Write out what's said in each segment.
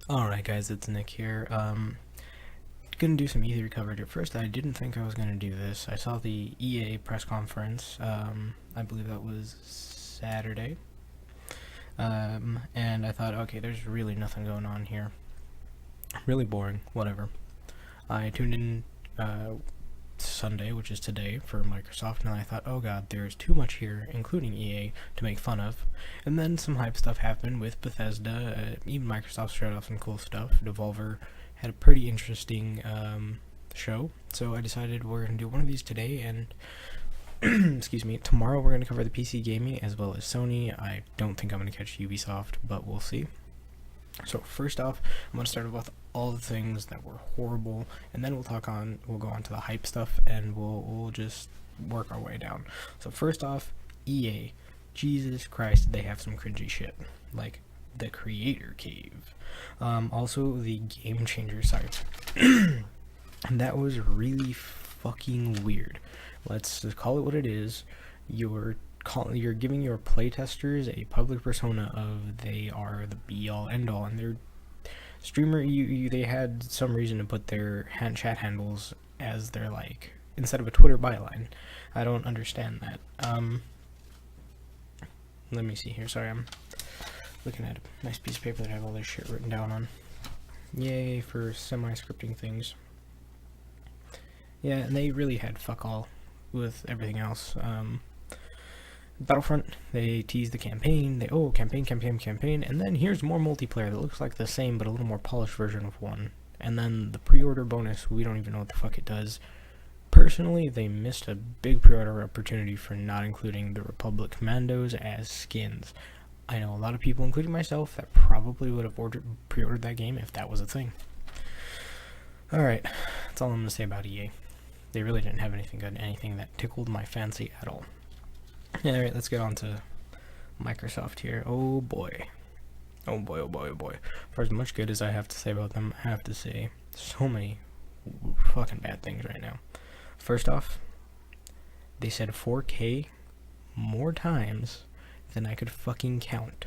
Alright guys, it's Nick here. Gonna do some E3 coverage. At first I didn't think I was gonna do this. I saw the EA press conference, I believe that was Saturday. And I thought, okay, there's really nothing going on here. Really boring, whatever. I tuned in, Sunday, which is today, for Microsoft, and I thought, oh god, there's too much here, including EA, to make fun of. And then some hype stuff happened with Bethesda. Even Microsoft showed off some cool stuff. Devolver had a pretty interesting show, so I decided we're going to do one of these today, and excuse me, tomorrow we're going to cover the PC gaming as well as Sony. I don't think I'm going to catch Ubisoft, but we'll see. So first off, I'm going to start with all the things that were horrible, and then we'll go on to the hype stuff, and we'll just work our way down. So first off, EA. Jesus Christ, they have some cringy shit. Like the Creator Cave. Also the Game Changer site. And that was really fucking weird. Let's just call it what it is. You're giving your playtesters a public persona of they are the be-all end-all, and their streamer, they had some reason to put their chat handles as their, like, instead of a Twitter byline. I don't understand that. Let me see here. Sorry, I'm looking at a nice piece of paper that I have all this shit written down on. Yay for semi-scripting things. Yeah, and they really had fuck all with everything else. Battlefront, they teased the campaign, campaign, and then here's more multiplayer that looks like the same but a little more polished version of one. And then the pre-order bonus, we don't even know what the fuck it does. Personally, they missed a big pre-order opportunity for not including the Republic Commandos as skins. I know a lot of people, including myself, that probably would have pre-ordered that game if that was a thing. Alright, that's all I'm going to say about EA. They really didn't have anything good, anything that tickled my fancy at all. Alright, let's get on to Microsoft here. Oh boy. Oh boy, oh boy, oh boy. For as much good as I have to say about them, I have to say so many fucking bad things right now. First off, they said 4K more times than I could fucking count.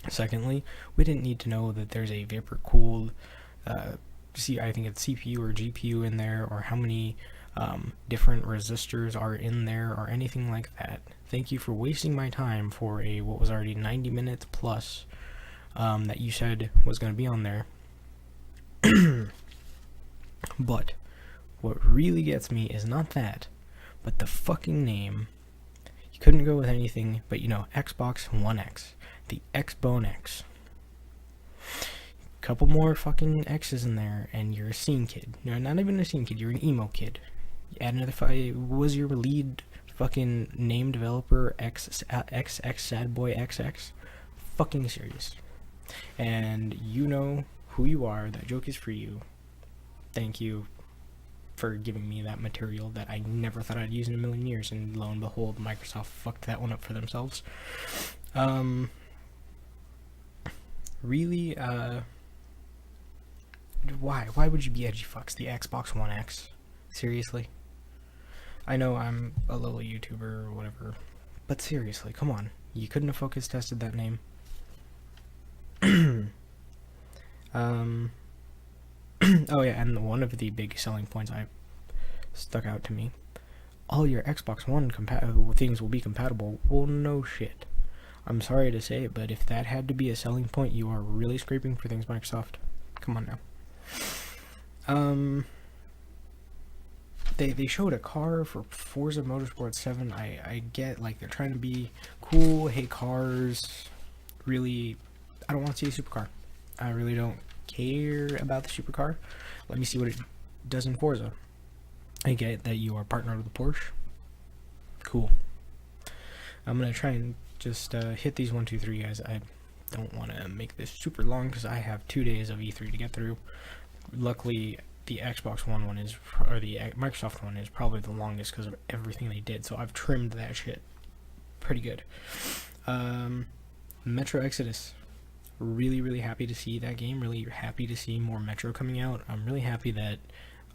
Secondly, we didn't need to know that there's a vapor-cooled, I think it's CPU or GPU in there, or how many different resistors are in there, or anything like that. Thank you for wasting my time for what was already 90 minutes plus that you said was going to be on there. But what really gets me is not that, but the fucking name. You couldn't go with anything but, Xbox One X, the Xbone X. Couple more fucking X's in there, and you're a scene kid. You're not even a scene kid, you're an emo kid. You add another was your lead fucking name developer XX Sad Boy XX? Fucking serious. And you know who you are, that joke is for you. Thank you for giving me that material that I never thought I'd use in a million years, and lo and behold, Microsoft fucked that one up for themselves. Really, why would you be edgy fucks the Xbox One X? Seriously? I know I'm a little YouTuber or whatever, but seriously, come on. You couldn't have focus tested that name. Oh yeah, and one of the big selling points stuck out to me. All your Xbox One things will be compatible. Well, no shit. I'm sorry to say it, but if that had to be a selling point, you are really scraping for things, Microsoft. Come on now. They showed a car for Forza Motorsport 7. I get, like, they're trying to be cool, hey cars. Really, I don't want to see a supercar. I really don't care about the supercar. Let me see what it does in Forza. I get that you are partnered with Porsche. Cool. I'm gonna try and just hit these 1, 2, 3 guys. I don't want to make this super long because I have 2 days of E3 to get through. Luckily, the Xbox One or the Microsoft one is probably the longest because of everything they did, so I've trimmed that shit pretty good. Metro Exodus. Really, really happy to see that game. Really happy to see more Metro coming out. I'm really happy that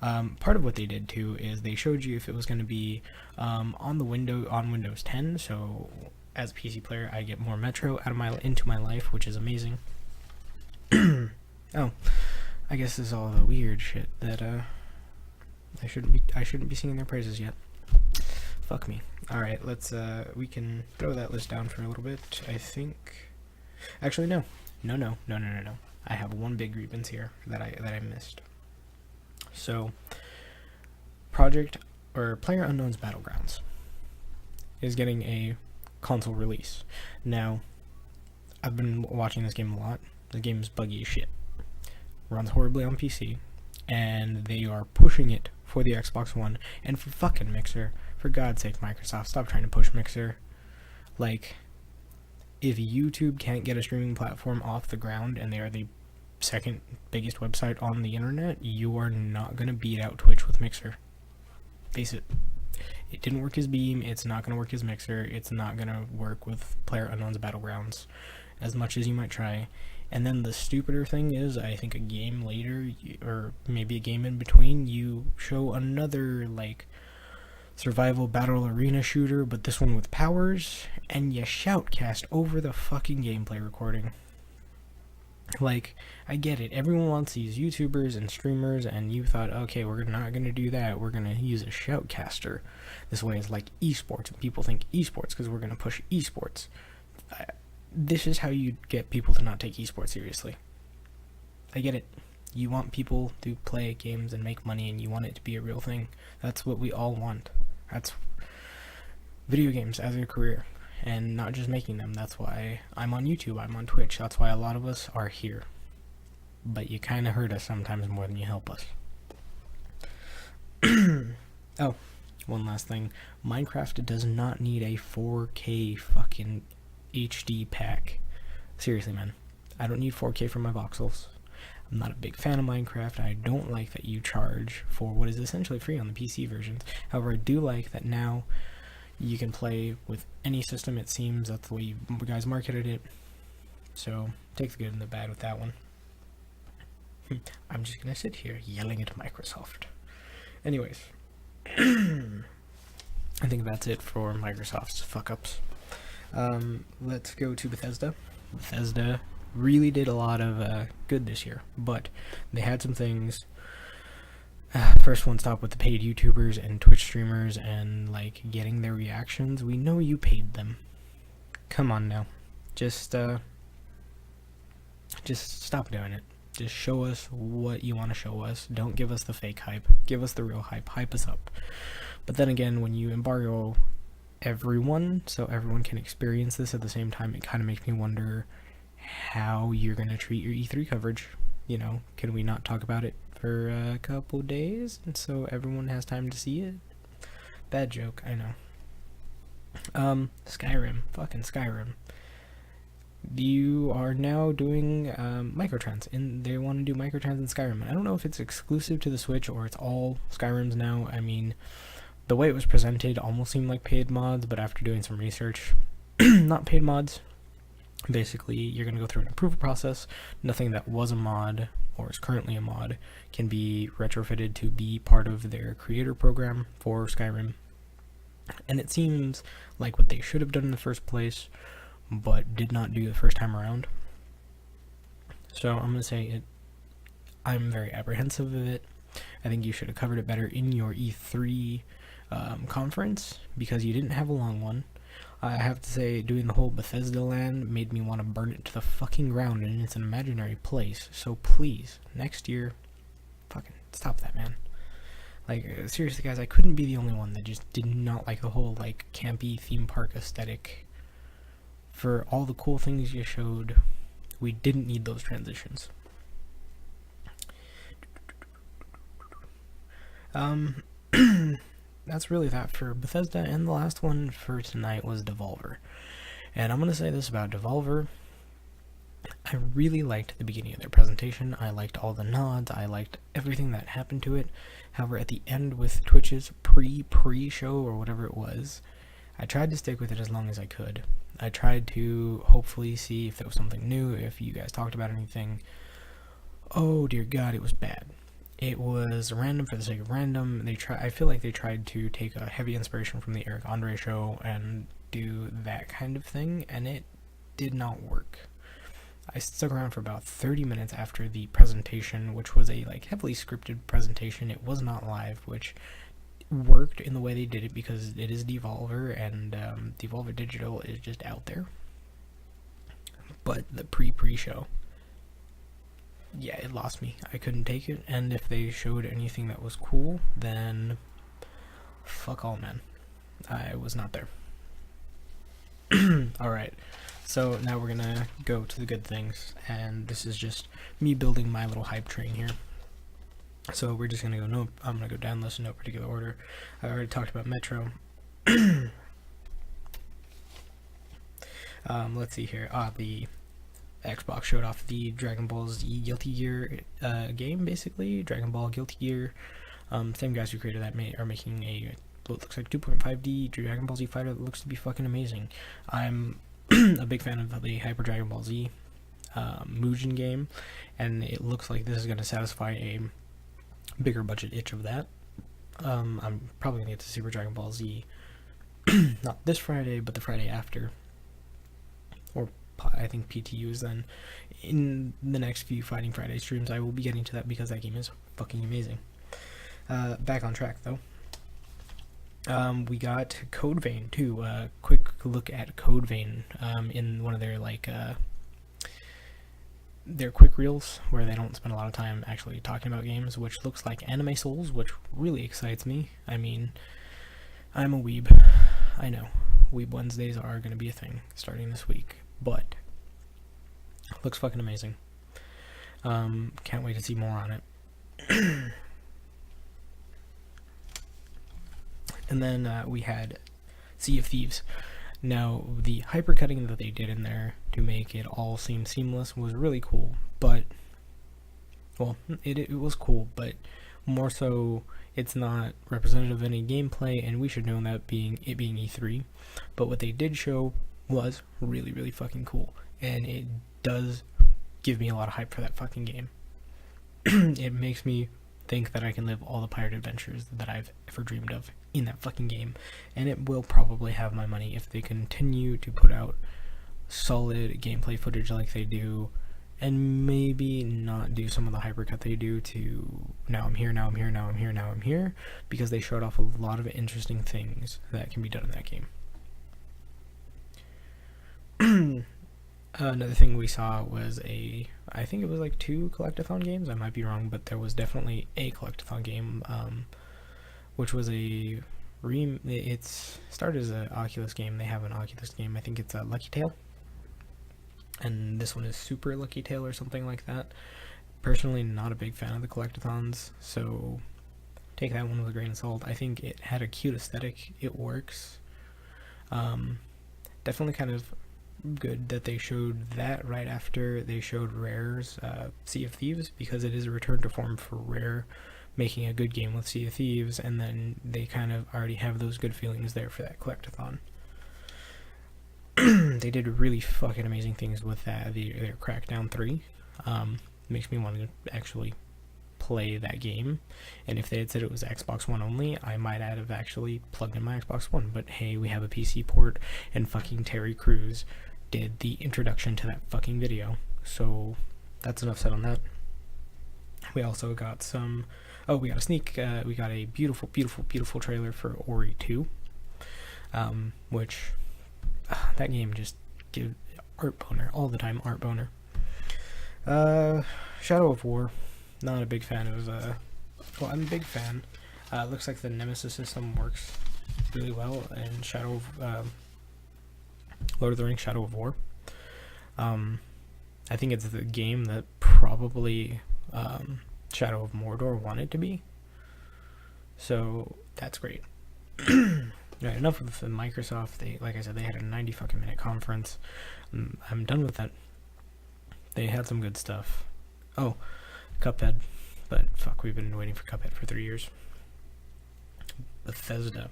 part of what they did too is they showed you if it was going to be on Windows 10. So as a PC player, I get more Metro into my life, which is amazing. Oh, I guess this is all the weird shit that I shouldn't be singing their praises yet. Fuck me. All right, let's we can throw that list down for a little bit. I think, actually no. I have one big grievance here that I missed. So, PlayerUnknown's Battlegrounds is getting a console release. Now, I've been watching this game a lot. The game is buggy as shit. Runs horribly on PC, and they are pushing it for the Xbox One and for fucking Mixer. For God's sake, Microsoft, stop trying to push Mixer. Like, if YouTube can't get a streaming platform off the ground and they are the second biggest website on the internet, you are not going to beat out Twitch with Mixer. Face it. It didn't work as Beam, it's not going to work as Mixer, it's not going to work with PlayerUnknown's Battlegrounds as much as you might try. And then the stupider thing is, I think a game later, or maybe a game in between, you show another, like, survival battle arena shooter, but this one with powers, and you shoutcast over the fucking gameplay recording. Like, I get it, everyone wants these YouTubers and streamers, and you thought, okay, we're not going to do that, we're going to use a shoutcaster. This way it's like esports, and people think esports because we're going to push esports. This is how you get people to not take esports seriously. I get it. You want people to play games and make money, and you want it to be a real thing. That's what we all want. That's video games as a career, and not just making them. That's why I'm on YouTube, I'm on Twitch. That's why a lot of us are here. But you kind of hurt us sometimes more than you help us. Oh, one last thing. Minecraft does not need a 4K fucking HD pack. Seriously, man. I don't need 4K for my voxels. I'm not a big fan of Minecraft. I don't like that you charge for what is essentially free on the PC versions. However, I do like that now you can play with any system, it seems. That's the way you guys marketed it. So, take the good and the bad with that one. I'm just gonna sit here yelling at Microsoft. Anyways. I think that's it for Microsoft's fuck-ups. Let's go to Bethesda. Bethesda really did a lot of good this year, but they had some things. First one, stop with the paid YouTubers and Twitch streamers and like getting their reactions. We know you paid them. Come on now, just stop doing it. Just show us what you want to show us. Don't give us the fake hype. Give us the real hype. Hype us up. But then again, when you embargo everyone so everyone can experience this at the same time, it kind of makes me wonder how you're going to treat your E3 coverage. You know, can we not talk about it for a couple days and so everyone has time to see it? Bad joke, I know. Skyrim, fucking Skyrim. You are now doing microtrans, and they want to do microtrans in Skyrim. I don't know if it's exclusive to the Switch or it's all Skyrims now. I mean, the way it was presented almost seemed like paid mods, but after doing some research, not paid mods. Basically, you're going to go through an approval process. Nothing that was a mod or is currently a mod can be retrofitted to be part of their creator program for Skyrim. And it seems like what they should have done in the first place, but did not do the first time around. So I'm going to say it. I'm very apprehensive of it. I think you should have covered it better in your E3 conference, because you didn't have a long one. I have to say, doing the whole Bethesda land made me want to burn it to the fucking ground, and it's an imaginary place. So please, next year, fucking stop that, man. Like, seriously, guys, I couldn't be the only one that just did not like the whole, like, campy theme park aesthetic. For all the cool things you showed, we didn't need those transitions. That's really that for Bethesda, and the last one for tonight was Devolver. And I'm going to say this about Devolver. I really liked the beginning of their presentation. I liked all the nods. I liked everything that happened to it. However, at the end with Twitch's pre-show or whatever it was, I tried to stick with it as long as I could. I tried to hopefully see if there was something new, if you guys talked about anything. Oh dear God, it was bad. It was random for the sake of random. I feel like they tried to take a heavy inspiration from the Eric Andre show and do that kind of thing, and it did not work. I stuck around for about 30 minutes after the presentation, which was a like heavily scripted presentation. It was not live, which worked in the way they did it because it is Devolver, and Devolver Digital is just out there. But the pre-show, yeah, it lost me. I couldn't take it, and if they showed anything that was cool, then fuck all, man. I was not there. Alright, so now we're gonna go to the good things, and this is just me building my little hype train here. So we're just gonna go, I'm gonna go down this in no particular order. I already talked about Metro. Let's see here. The Xbox showed off the Dragon Ball Z Guilty Gear game, basically. Dragon Ball Guilty Gear. Same guys who created that are making a what looks like 2.5D Dragon Ball Z fighter that looks to be fucking amazing. I'm a big fan of the Hyper Dragon Ball Z Mugen game, and it looks like this is going to satisfy a bigger budget itch of that. I'm probably going to get to Super Dragon Ball Z not this Friday, but the Friday after. Or I think PTUs then. In the next few Fighting Friday streams, I will be getting to that because that game is fucking amazing. Back on track, though. We got Code Vein too. Quick look at Code Vein in one of their their quick reels where they don't spend a lot of time actually talking about games, which looks like Anime Souls, which really excites me. I mean, I'm a weeb. I know. Weeb Wednesdays are going to be a thing starting this week, but looks fucking amazing. Can't wait to see more on it. And then we had Sea of Thieves. Now, the hypercutting that they did in there to make it all seem seamless was really cool, but, well, it was cool, but more so, it's not representative of any gameplay, and we should know that being E3, but what they did show was really, really fucking cool, and it does give me a lot of hype for that fucking game. It makes me think that I can live all the pirate adventures that I've ever dreamed of in that fucking game, and it will probably have my money if they continue to put out solid gameplay footage like they do, and maybe not do some of the hypercut they do to now I'm here, now I'm here, now I'm here, now I'm here, because they showed off a lot of interesting things that can be done in that game. Another thing we saw was I think it was like 2 collectathon games, I might be wrong, but there was definitely a collectathon game, which was it started as an Oculus game. They have an Oculus game, I think it's a Lucky Tail, and this one is Super Lucky Tail or something like that. Personally, not a big fan of the collectathons, so take that one with a grain of salt. I think it had a cute aesthetic, it works. Definitely kind of good that they showed that right after they showed Rare's Sea of Thieves, because it is a return to form for Rare making a good game with Sea of Thieves, and then they kind of already have those good feelings there for that collectathon. They did really fucking amazing things with that. Their Crackdown 3 makes me want to actually play that game, and if they had said it was Xbox One only, I might have actually plugged in my Xbox One, but hey, we have a PC port, and fucking Terry Crews did the introduction to that fucking video, so that's enough said on that. We also got we got a sneak, we got a beautiful, beautiful, beautiful trailer for Ori 2, which, that game just gives art boner, all the time art boner. Shadow of War, not a big fan of, well, I'm a big fan. Looks like the Nemesis system works really well in Lord of the Rings Shadow of War. I think it's the game that probably Shadow of Mordor wanted to be, so that's great. Right, enough of Microsoft. They, like I said, they had a 90 fucking minute conference. I'm done with that. They had some good stuff. Oh, Cuphead, but fuck, we've been waiting for Cuphead for 3 years. Bethesda.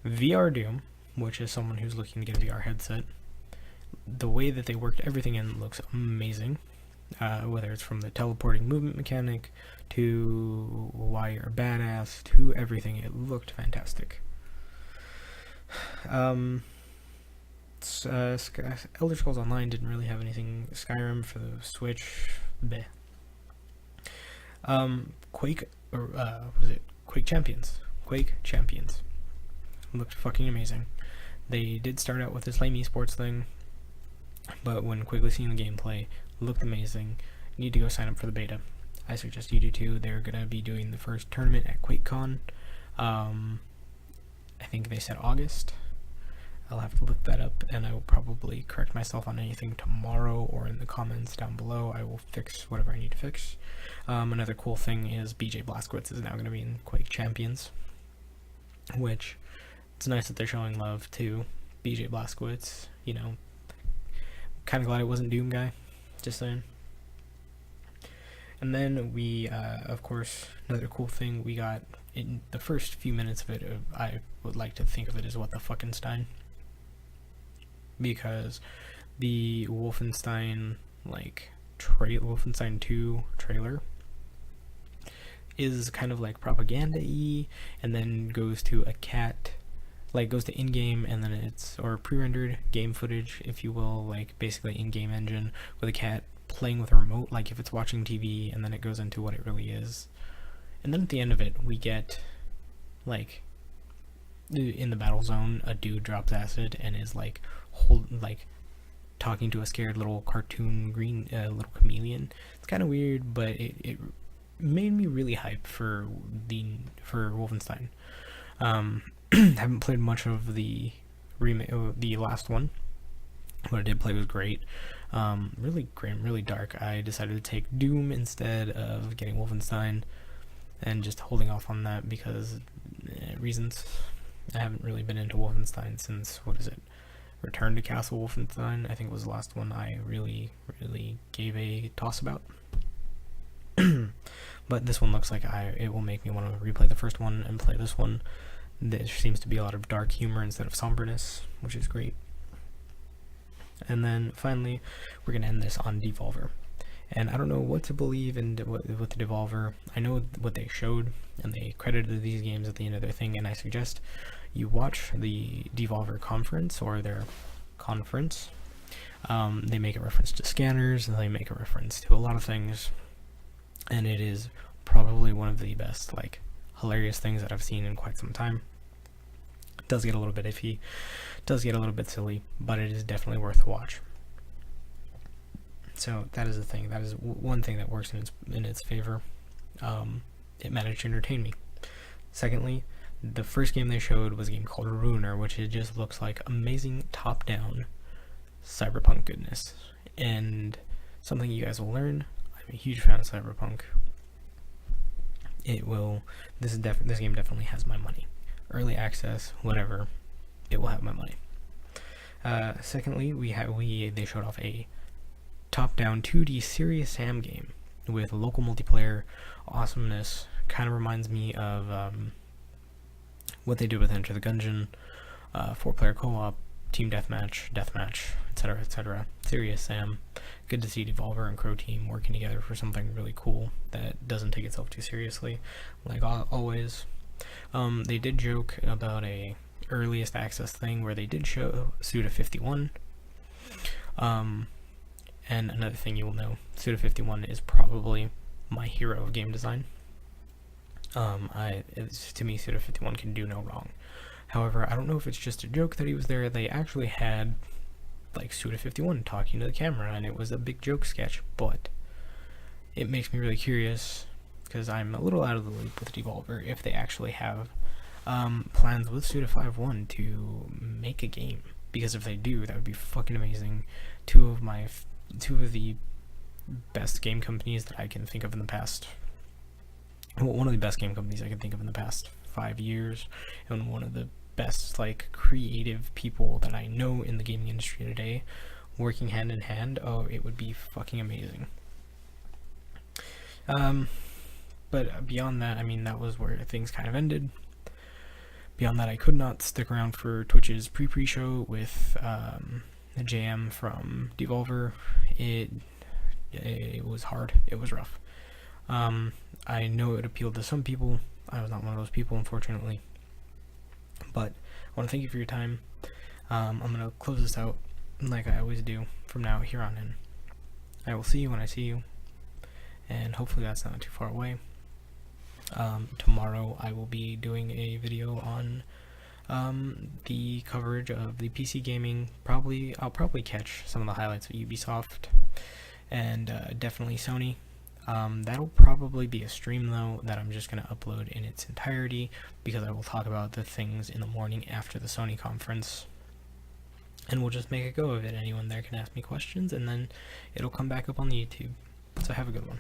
VR Doom, which is someone who's looking to get a VR headset. The way that they worked everything in looks amazing. Whether it's from the teleporting movement mechanic to why you're a badass to everything, it looked fantastic. Elder Scrolls Online didn't really have anything. Skyrim for the Switch, bleh. Quake, or was it Quake Champions? Quake Champions looked fucking amazing. They did start out with this lame esports thing, but when quickly seeing the gameplay, looked amazing. You need to go sign up for the beta. I suggest you do too. They're gonna be doing the first tournament at QuakeCon. I think they said August. I'll have to look that up, and I will probably correct myself on anything tomorrow or in the comments down below. I will fix whatever I need to fix. Another cool thing is BJ Blazkowicz is now going to be in Quake Champions, which it's nice that they're showing love to BJ Blazkowicz. You know, kind of glad it wasn't Doom Guy. Just saying. And then we, of course, another cool thing we got in the first few minutes of it. I would like to think of it as what the fucking-stein, because the Wolfenstein Wolfenstein 2 trailer is kind of like propaganda-y, and then goes to goes to in-game, and then or pre-rendered game footage, if you will, like basically in-game engine with a cat playing with a remote, like if it's watching TV, and then it goes into what it really is. And then at the end of it, we get, like, in the battle zone, a dude drops acid and is talking to a scared little cartoon green little chameleon. It's kind of weird, but it made me really hyped for Wolfenstein. Haven't played much of the last one. What I did play was great. Really grim, really dark. I decided to take Doom instead of getting Wolfenstein, and just holding off on that because reasons. I haven't really been into Wolfenstein since, Return to Castle Wolfenstein, I think was the last one I really gave a toss about. But this one looks like it will make me want to replay the first one and play this one. There seems to be a lot of dark humor instead of somberness, which is great. And then finally, we're going to end this on Devolver. And I don't know what to believe in with the Devolver. I know what they showed, and they credited these games at the end of their thing, and I suggest you watch the Devolver conference, or their conference. They make a reference to scanners, and they make a reference to a lot of things, and it is probably one of the best, hilarious things that I've seen in quite some time. It does get a little bit iffy, does get a little bit silly, but it is definitely worth a watch. So that is the thing. That is one thing that works in its favor. It managed to entertain me. Secondly, the first game they showed was a game called Ruiner, which it just looks like amazing top-down cyberpunk goodness. And something you guys will learn, I'm a huge fan of cyberpunk. This game definitely has my money. Early access, whatever, it will have my money. Secondly, they showed off a top-down 2D Serious Sam game with local multiplayer awesomeness. Kind of reminds me of what they did with Enter the Gungeon, 4-player co-op, team deathmatch, etc., etc. Serious Sam. Good to see Devolver and Crow Team working together for something really cool that doesn't take itself too seriously, like always. They did joke about a earliest access thing where they did show Suda51. And another thing you will know, Suda51 is probably my hero of game design. To me, Suda51 can do no wrong. However, I don't know if it's just a joke that he was there. They actually had Suda51 talking to the camera, and it was a big joke sketch, but it makes me really curious, because I'm a little out of the loop with Devolver, if they actually have plans with Suda51 to make a game. Because if they do, that would be fucking amazing. Two of the best game companies that I can think of in the past. Well, one of the best game companies I can think of in the past 5 years, and one of the best creative people that I know in the gaming industry today, working hand in hand. Oh, it would be fucking amazing. But beyond that, that was where things kind of ended. Beyond that, I could not stick around for Twitch's pre-show with the JM from Devolver. It was hard. It was rough. I know it appealed to some people. I was not one of those people, unfortunately. But I want to thank you for your time. I'm gonna close this out like I always do from now here on in. I will see you when I see you, and hopefully that's not too far away. Tomorrow I will be doing a video on the coverage of the PC gaming. I'll probably catch some of the highlights of Ubisoft and definitely Sony. That'll probably be a stream though that I'm just going to upload in its entirety, because I will talk about the things in the morning after the Sony conference, and we'll just make a go of it. Anyone there can ask me questions, and then it'll come back up on the YouTube. So have a good one.